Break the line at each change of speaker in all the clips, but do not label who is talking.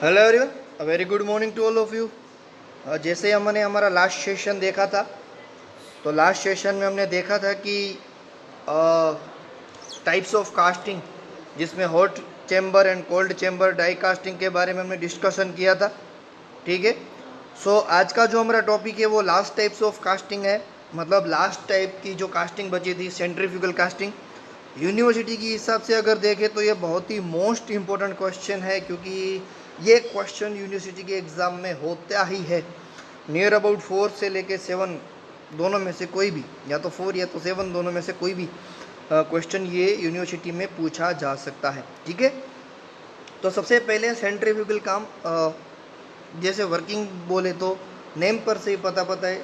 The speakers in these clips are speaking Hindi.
Hello everyone, a very good morning to all of you. जैसे हमने हमारा लास्ट सेशन देखा था, तो लास्ट सेशन में हमने देखा था कि टाइप्स ऑफ कास्टिंग, जिसमें hot chamber and cold chamber die casting के बारे में हमने डिस्कशन किया था। ठीक है। सो आज का जो हमारा टॉपिक है वो लास्ट टाइप्स ऑफ कास्टिंग है। मतलब लास्ट टाइप की जो कास्टिंग बची थी, सेंट्रीफ्यूगल कास्टिंग। यूनिवर्सिटी की हिसाब से अगर देखें तो ये बहुत ही मोस्ट इम्पोर्टेंट क्वेश्चन है, क्योंकि ये क्वेश्चन यूनिवर्सिटी के एग्ज़ाम में होता ही है। नियर अबाउट 4 से लेके 7 दोनों में से कोई भी, या तो 4 या तो 7 दोनों में से कोई भी क्वेश्चन ये यूनिवर्सिटी में पूछा जा सकता है। ठीक है। तो सबसे पहले सेंट्रीफ्यूगल काम, जैसे वर्किंग बोले तो नेम पर से ही पता है,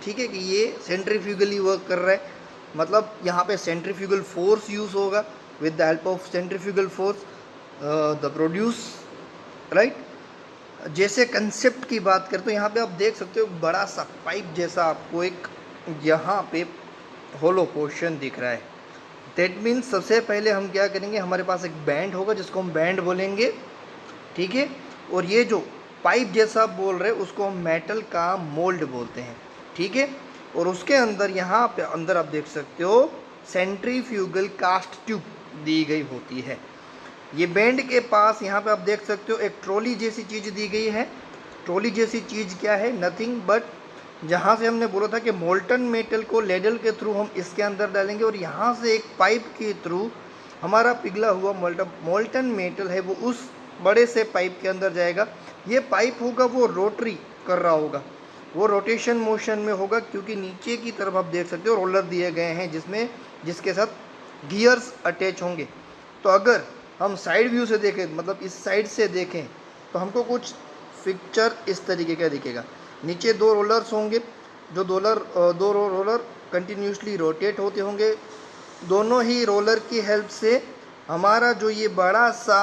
ठीक है, कि ये सेंट्रीफ्यूगली वर्क कर रहा है। मतलब यहाँ पे सेंट्रीफ्यूगल फोर्स यूज़ होगा। With the help of centrifugal force the produce, right. जैसे कंसेप्ट की बात करें तो यहाँ पे आप देख सकते हो बड़ा सा पाइप जैसा आपको एक यहाँ पे होलो पोर्शन दिख रहा है। दैट मीन्स सबसे पहले हम क्या करेंगे, हमारे पास एक बैंड होगा जिसको हम बैंड बोलेंगे। ठीक है। और ये जो पाइप जैसा बोल रहे हैं उसको हम मेटल का मोल्ड बोलते हैं। ठीक है। और उसके अंदर यहाँ पे अंदर आप देख सकते हो सेंट्रीफ्यूगल कास्ट ट्यूब दी गई होती है। ये बैंड के पास यहाँ पे आप देख सकते हो एक ट्रॉली जैसी चीज़ दी गई है। ट्रॉली जैसी चीज़ क्या है? नथिंग बट, जहाँ से हमने बोला था कि मोल्टन मेटल को लेडल के थ्रू हम इसके अंदर डालेंगे और यहाँ से एक पाइप के थ्रू हमारा पिघला हुआ मोल्टन मेटल है वो उस बड़े से पाइप के अंदर जाएगा। ये पाइप होगा वो रोटरी कर रहा होगा, वो रोटेशन मोशन में होगा, क्योंकि नीचे की तरफ आप देख सकते हो रोलर दिए गए हैं जिसके साथ गियर्स अटैच होंगे। तो अगर हम साइड व्यू से देखें, मतलब इस साइड से देखें, तो हमको कुछ पिक्चर इस तरीके का दिखेगा। नीचे दो रोलर्स होंगे, जो दो रोलर कंटिन्यूसली रोटेट होते होंगे। दोनों ही रोलर की हेल्प से हमारा जो ये बड़ा सा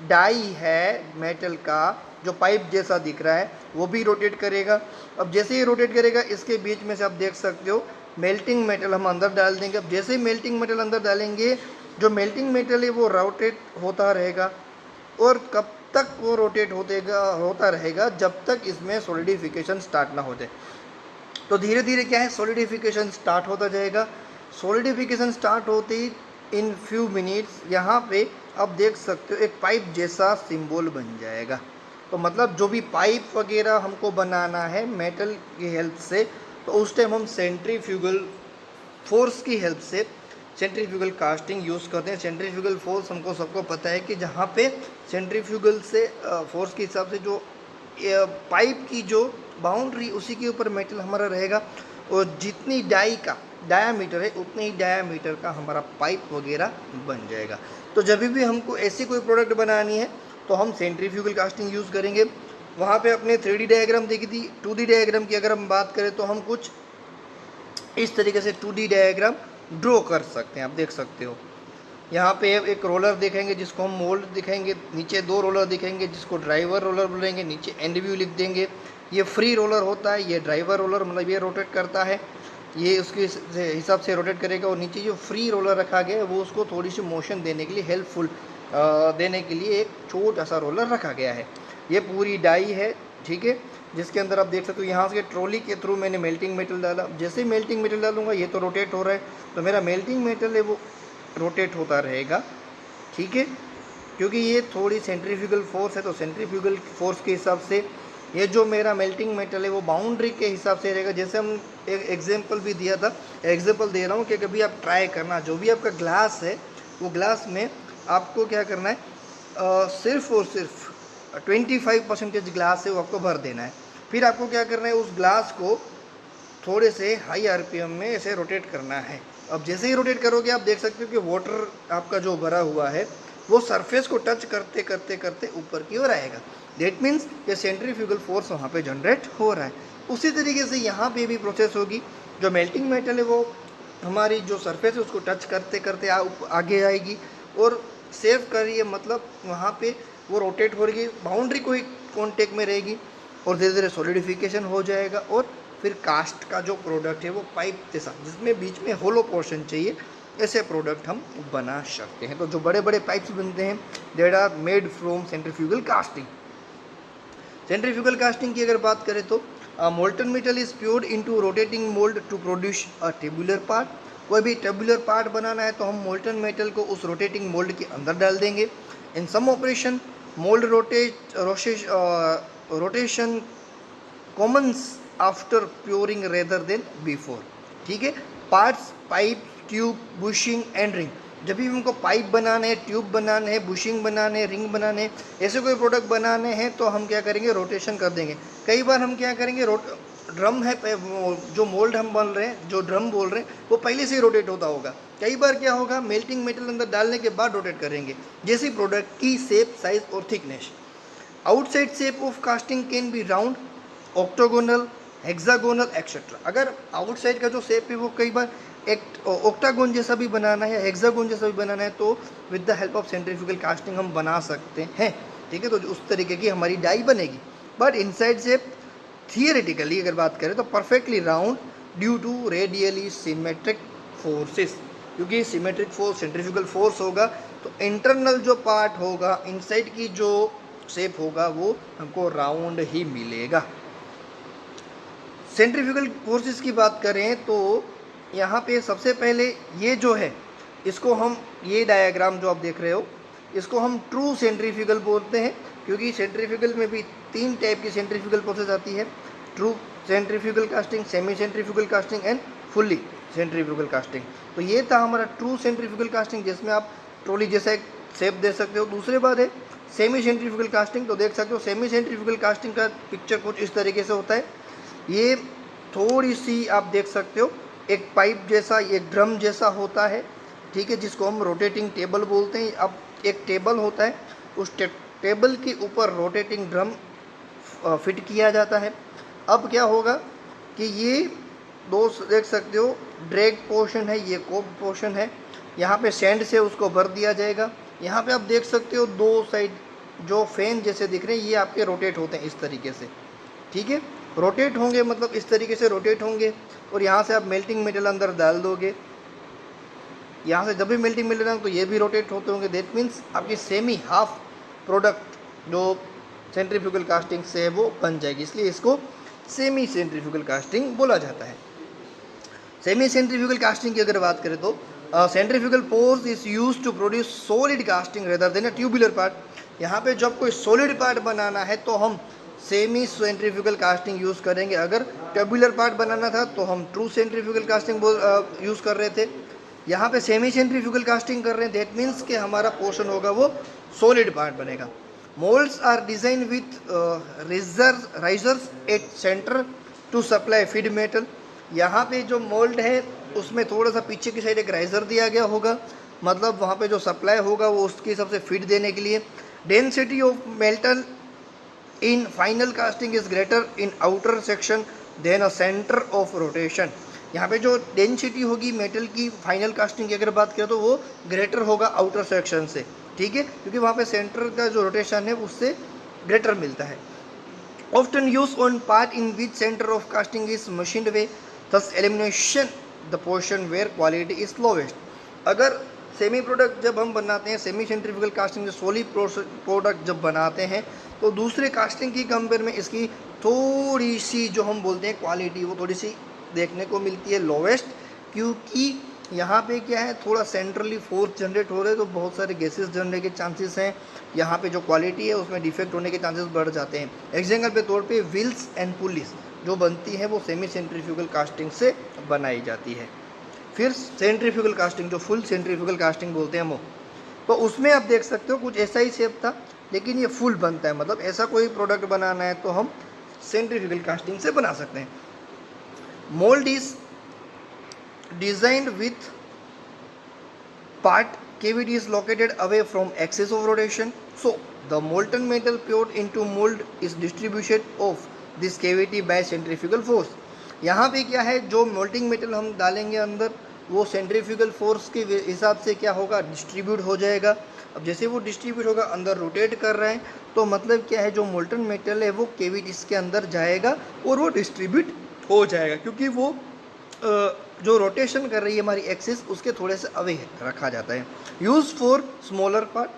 डाई है मेटल का, जो पाइप जैसा दिख रहा है, वो भी रोटेट करेगा। अब जैसे ही रोटेट करेगा, इसके बीच में से आप देख सकते हो मेल्टिंग मेटल हम अंदर डाल देंगे। अब जैसे ही मेल्टिंग मेटल अंदर डालेंगे, जो मेल्टिंग मेटल है वो रोटेट होता रहेगा। और कब तक वो रोटेट होता रहेगा? जब तक इसमें सॉलिडिफिकेशन स्टार्ट ना हो जाए। तो धीरे धीरे क्या है, सॉलिडिफिकेशन स्टार्ट होता जाएगा। सॉलिडिफिकेशन स्टार्ट होते ही इन फ्यू मिनट्स यहाँ पे आप देख सकते हो एक पाइप जैसा सिंबल बन जाएगा। तो मतलब जो भी पाइप वगैरह हमको बनाना है मेटल की हेल्प से, तो उस टाइम हम सेंट्रीफ्यूगल फोर्स की हेल्प से सेंट्रीफ्यूगल कास्टिंग यूज़ करते हैं। सेंट्रीफ्यूगल फोर्स हमको सबको पता है कि जहाँ पे सेंट्रीफ्यूगल से फोर्स के हिसाब से जो पाइप की जो बाउंड्री उसी के ऊपर मेटल हमारा रहेगा, और जितनी डाई का डायामीटर है उतने ही डायामीटर का हमारा पाइप वगैरह बन जाएगा। तो जब भी हमको ऐसी कोई प्रोडक्ट बनानी है तो हम सेंट्रीफ्यूगल कास्टिंग यूज़ करेंगे। वहाँ पे अपने 3D डायग्राम देखी थी। 2D डायग्राम की अगर हम बात करें तो हम कुछ इस तरीके से 2D डायग्राम ड्रॉ कर सकते हैं। आप देख सकते हो यहाँ पे एक रोलर दिखेंगे जिसको हम मोल्ड दिखाएंगे, नीचे दो रोलर दिखेंगे जिसको ड्राइवर रोलर बोलेंगे, नीचे एंड व्यू लिख देंगे। ये फ्री रोलर होता है, ये ड्राइवर रोलर, मतलब ये रोटेट करता है, ये उसके हिसाब से रोटेट करेगा। और नीचे जो फ्री रोलर रखा गया है वो उसको थोड़ी सी मोशन देने के लिए, हेल्पफुल देने के लिए एक छोटा सा रोलर रखा गया है। ये पूरी डाई है, ठीक है, जिसके अंदर आप देख सकते हो यहाँ से ट्रॉली के थ्रू मैंने मेल्टिंग मेटल डाला। जैसे ही मेल्टिंग मेटल डालूंगा ये तो रोटेट हो रहा है, तो मेरा मेल्टिंग मेटल है वो रोटेट होता रहेगा। ठीक है। क्योंकि ये थोड़ी सेंट्रीफ्यूगल फोर्स है, तो सेंट्रीफ्यूगल फोर्स के हिसाब से ये जो मेरा मेल्टिंग मेटल है वो बाउंड्री के हिसाब से रहेगा। जैसे हम एक एग्जांपल भी दिया था, एग्जांपल दे रहा हूँ कि कभी आप ट्राई करना, जो भी आपका ग्लास है वो ग्लास में आपको क्या करना है, सिर्फ और सिर्फ 25% ग्लास है वो आपको भर देना है। फिर आपको क्या करना है, उस ग्लास को थोड़े से हाई आरपीएम में ऐसे रोटेट करना है। अब जैसे ही रोटेट करोगे आप देख सकते हो कि वाटर आपका जो भरा हुआ है वो सरफेस को टच करते करते करते ऊपर की ओर आएगा। दैट मीन्स ये सेंट्रीफ्यूगल फोर्स वहाँ पे जनरेट हो रहा है। उसी तरीके से यहाँ पे भी प्रोसेस होगी। जो मेल्टिंग मेटल है वो हमारी जो सरफेस है उसको टच करते करते आगे आएगी और सेव करिए, मतलब वहाँ पे वो रोटेट हो रही, बाउंड्री को ही कॉन्टेक्ट में रहेगी और धीरे धीरे सॉलिडिफिकेशन हो जाएगा। और फिर कास्ट का जो प्रोडक्ट है वो पाइप जैसा, जिसमें बीच में होलो पोर्शन चाहिए, ऐसे प्रोडक्ट हम बना सकते हैं। तो जो बड़े बड़े पाइप्स बनते हैं that are made from centrifugal casting. Centrifugal casting की अगर बात करें तो molten metal is poured into rotating mold to produce a tubular part. कोई भी टेबुलर पार्ट बनाना है तो हम मोल्टन मेटल को उस रोटेटिंग मोल्ड के अंदर डाल देंगे। In some operation mold rotation commence after pouring rather than before. ठीक है, parts pipe tube bushing and ring. जब भी हमको पाइप बनाने हैं, ट्यूब बनाने हैं, बुशिंग बनाने हैं, रिंग बनाने हैं, ऐसे कोई प्रोडक्ट बनाने हैं तो हम क्या करेंगे, रोटेशन कर देंगे। कई बार हम क्या करेंगे, ड्रम है जो मोल्ड हम बन रहे हैं, जो ड्रम बोल रहे हैं वो पहले से ही रोटेट होता होगा। कई बार क्या होगा, मेल्टिंग मेटल अंदर डालने के बाद रोटेट करेंगे, जैसे प्रोडक्ट की शेप, साइज और thickness. Outside shape of casting can be round, octagonal, hexagonal etcetera. अगर आउटसाइड का जो शेप है वो कई बार एक ऑक्टागोन जैसा भी बनाना है, हेक्सागोन जैसा भी बनाना है, तो with the help of centrifugal casting हम बना सकते हैं। ठीक है, तो उस तरीके की हमारी डाई बनेगी। बट इनसाइड शेप थियरेटिकली अगर बात करें तो perfectly round due to radially symmetric forces. क्योंकि सिमेट्रिक फोर्स सेंट्रीफ्यूगल फोर्स होगा तो इंटरनल जो पार्ट होगा, इनसाइड की जो शेप होगा वो हमको राउंड ही मिलेगा। सेंट्रीफ्यूगल फोर्सेस की बात करें तो यहाँ पे सबसे पहले ये जो है, इसको हम, ये डायग्राम जो आप देख रहे हो, इसको हम ट्रू सेंट्रीफ्यूगल बोलते हैं। क्योंकि सेंट्रीफ्यूगल में भी 3 टाइप की सेंट्रीफ्यूगल प्रोसेस आती है, true centrifugal casting, semi centrifugal casting and fully centrifugal casting. तो ये था हमारा ट्रू सेंट्रीफ्यूगल कास्टिंग, जिसमें आप ट्रॉली जैसा एक शेप दे सकते हो। दूसरी बात है सेमी सेंट्रीफ्यूगल कास्टिंग। तो देख सकते हो सेमी सेंट्रीफ्यूगल कास्टिंग का पिक्चर कुछ इस तरीके से होता है। ये थोड़ी सी आप देख सकते हो, एक पाइप जैसा, एक ड्रम जैसा होता है। ठीक है, जिसको हम रोटेटिंग टेबल बोलते हैं। अब एक टेबल होता है, उस टेबल के ऊपर रोटेटिंग ड्रम फिट किया जाता है। अब क्या होगा कि ये दो देख सकते हो, ड्रैग पोर्शन है, ये कोप पोर्शन है। यहाँ पे सैंड से उसको भर दिया जाएगा। यहाँ पे आप देख सकते हो 2 साइड जो फैन जैसे दिख रहे हैं, ये आपके रोटेट होते हैं इस तरीके से। ठीक है, रोटेट होंगे मतलब इस तरीके से रोटेट होंगे। और यहाँ से आप मेल्टिंग मेटल अंदर डाल दोगे, यहाँ से जब भी मेल्टिंग मेटल डाल तो ये भी रोटेट होते होंगे। दैट मीन्स आपकी सेमी हाफ प्रोडक्ट जो सेंट्रीफ्यूगल कास्टिंग से है वो बन जाएगी, इसलिए इसको सेमी सेंट्रीफ्यूगल कास्टिंग बोला जाता है। सेमी सेंट्रीफ्यूगल कास्टिंग की अगर बात करें तो centrifugal force is used to produce solid casting rather than a tubular part. यहाँ पे जब कोई सॉलिड पार्ट बनाना है तो हम सेमी सेंट्रीफ्यूगल कास्टिंग यूज़ करेंगे। अगर ट्यूबुलर पार्ट बनाना था तो हम ट्रू सेंट्रीफ्यूगल कास्टिंग यूज़ कर रहे थे। यहाँ पे सेमी सेंट्रीफ्यूगल कास्टिंग कर रहे हैं, दैट मीन्स कि हमारा पोर्शन होगा वो सॉलिड पार्ट बनेगा। Moulds are design with risers at centre to supply feed metal. यहाँ पे जो मोल्ड है उसमें थोड़ा सा पीछे की साइड एक राइजर दिया गया होगा, मतलब वहाँ पे जो सप्लाई होगा वो उसके हिसाब से फीड देने के लिए। Density of metal in final casting is greater in outer section than a centre of rotation. यहाँ पे जो डेंसिटी होगी मेटल की फाइनल कास्टिंग की अगर बात करें तो वो ग्रेटर होगा आउटर सेक्शन से। ठीक है, क्योंकि वहाँ पे सेंटर का जो रोटेशन है उससे ग्रेटर मिलता है। Often use on part in which centre of casting is machined way, thus elimination the portion where quality is lowest. अगर सेमी प्रोडक्ट जब हम बनाते हैं, सेमी सेंट्रीफ्यूगल कास्टिंग से सॉलिड प्रोडक्ट जब बनाते हैं तो दूसरे कास्टिंग की कंपेयर में इसकी थोड़ी सी जो हम बोलते हैं क्वालिटी वो थोड़ी सी देखने को मिलती है लोवेस्ट। क्योंकि यहाँ पे क्या है, थोड़ा सेंट्रली फोर्स जनरेट हो रहे हैं तो बहुत सारे गैसेस जनरेट के चांसेस हैं। यहाँ पे जो क्वालिटी है उसमें डिफेक्ट होने के चांसेस बढ़ जाते हैं। एग्जाम्पल पे तौर पे व्हील्स एंड पुलिस जो बनती है वो सेमी सेंट्रीफ्यूगल कास्टिंग से बनाई जाती है। फिर सेंट्रीफ्यूगल कास्टिंग जो फुल सेंट्रीफ्यूगल कास्टिंग बोलते हैं वो, तो उसमें आप देख सकते हो कुछ ऐसा ही शेप था, लेकिन ये फुल बनता है। मतलब ऐसा कोई प्रोडक्ट बनाना है तो हम सेंट्रीफ्यूगल कास्टिंग से बना सकते हैं। Mould is designed with part cavity is located away from axis of rotation, so the molten metal poured into mold is distribution of this cavity by centrifugal force। यहाँ पे क्या है, जो मोल्टिंग मेटल हम डालेंगे अंदर वो सेंट्रीफ्यूगल फोर्स के हिसाब से क्या होगा, डिस्ट्रीब्यूट हो जाएगा। अब जैसे वो डिस्ट्रीब्यूट होगा, अंदर रोटेट कर रहा है तो मतलब क्या है, जो मोल्टन मेटल है वो केविटीज के अंदर जाएगा और वो डिस्ट्रीब्यूट हो जाएगा। क्योंकि वो जो रोटेशन कर रही है हमारी एक्सिस उसके थोड़े से अवे रखा जाता है। Use for smaller part.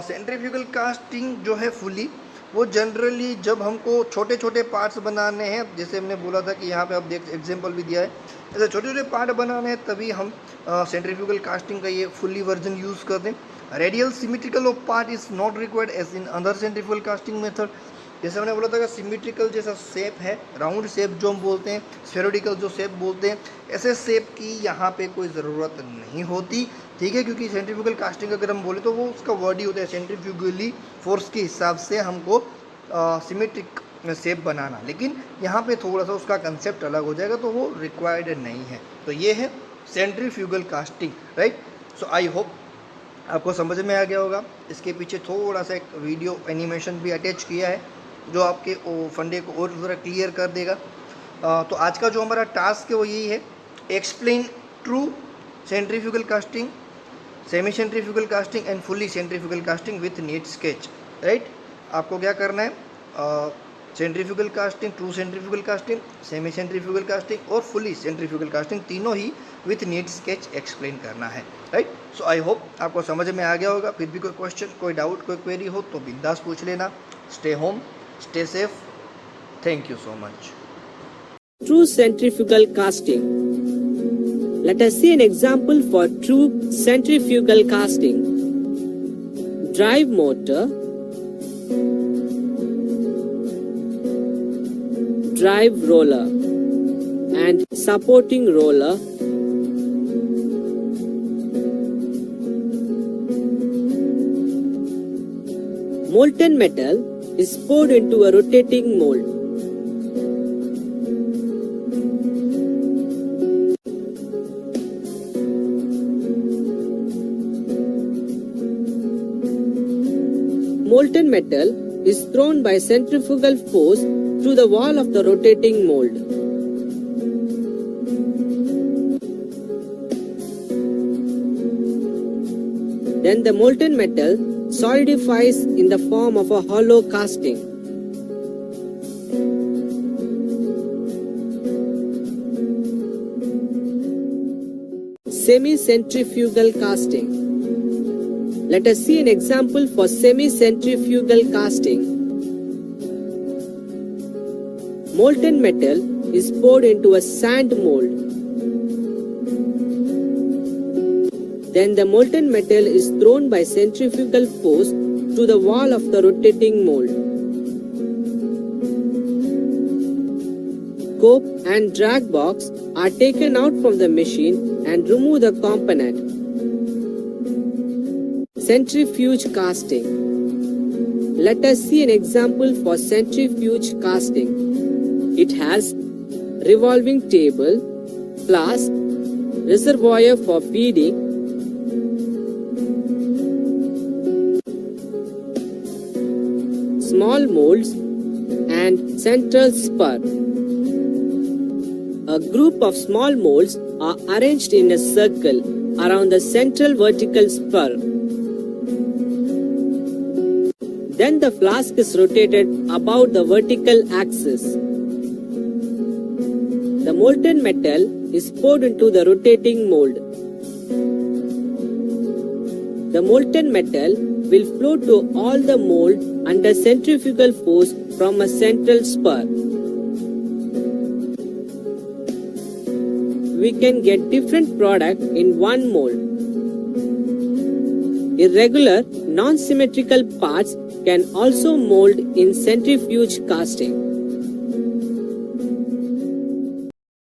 Centrifugal casting जो है फुली, वो जनरली जब हमको छोटे छोटे पार्ट्स बनाने हैं, जैसे हमने बोला था कि यहाँ पे आप देख एग्जांपल भी दिया है, ऐसे छोटे छोटे पार्ट बनाने हैं तभी हम सेंट्रीफ्यूगल कास्टिंग का ये फुली वर्जन यूज़ करते हैं। Radial symmetrical of part is not required as in other centrifugal casting method. जैसे हमने बोला था कि सिमेट्रिकल जैसा शेप है, राउंड शेप जो हम बोलते हैं, स्फेरोइडिकल जो शेप बोलते हैं, ऐसे शेप की यहाँ पे कोई ज़रूरत नहीं होती, ठीक है, क्योंकि सेंट्रीफ्यूगल कास्टिंग अगर हम बोले तो वो उसका वर्ड ही होता है सेंट्रीफ्यूगली फोर्स के हिसाब से हमको सिमेट्रिक शेप बनाना, लेकिन यहाँ पे थोड़ा सा उसका कंसेप्ट अलग हो जाएगा, तो वो रिक्वायर्ड नहीं है। तो ये है centrifugal casting, right. So I hope आपको समझ में आ गया होगा। इसके पीछे थोड़ा सा एक वीडियो एनिमेशन भी अटैच किया है जो आपके फंडे को और ज़रा क्लियर कर देगा। तो आज का जो हमारा टास्क है वो यही है, explain true centrifugal casting, semi centrifugal casting and fully centrifugal casting with NEET sketch, right. आपको क्या करना है, centrifugal casting, true centrifugal casting, semi centrifugal casting और फुली सेंट्रीफ्यूगल कास्टिंग तीनों ही विथ नीट स्केच एक्सप्लेन करना है, राइट। सो आई होप आपको समझ में आ गया होगा। फिर भी कोई क्वेश्चन, कोई डाउट, कोई क्वेरी हो तो बिंदास पूछ लेना। Stay home, stay safe. Thank you so much.
True centrifugal casting. Let us see an example for true centrifugal casting. Drive motor, drive roller and supporting roller, molten metal is poured into a rotating mold. Molten metal is thrown by centrifugal force through the wall of the rotating mold. Then the molten metal solidifies in the form of a hollow casting. Semi-centrifugal casting. Let us see an example for semi-centrifugal casting. Molten metal is poured into a sand mold. Then the molten metal is thrown by centrifugal force to the wall of the rotating mold. Scope and drag box are taken out from the machine and remove the component. Centrifuge casting. Let us see an example for centrifuge casting. It has revolving table, flask, reservoir for feeding, small molds and central spur. A group of small molds are arranged in a circle around the central vertical spur. Then the flask is rotated about the vertical axis. The molten metal is poured into the rotating mold. The molten metal will flow to all the mold under centrifugal force from a central spur. We can get different product in one mold. Irregular, non-symmetrical parts can also mold in centrifuge casting.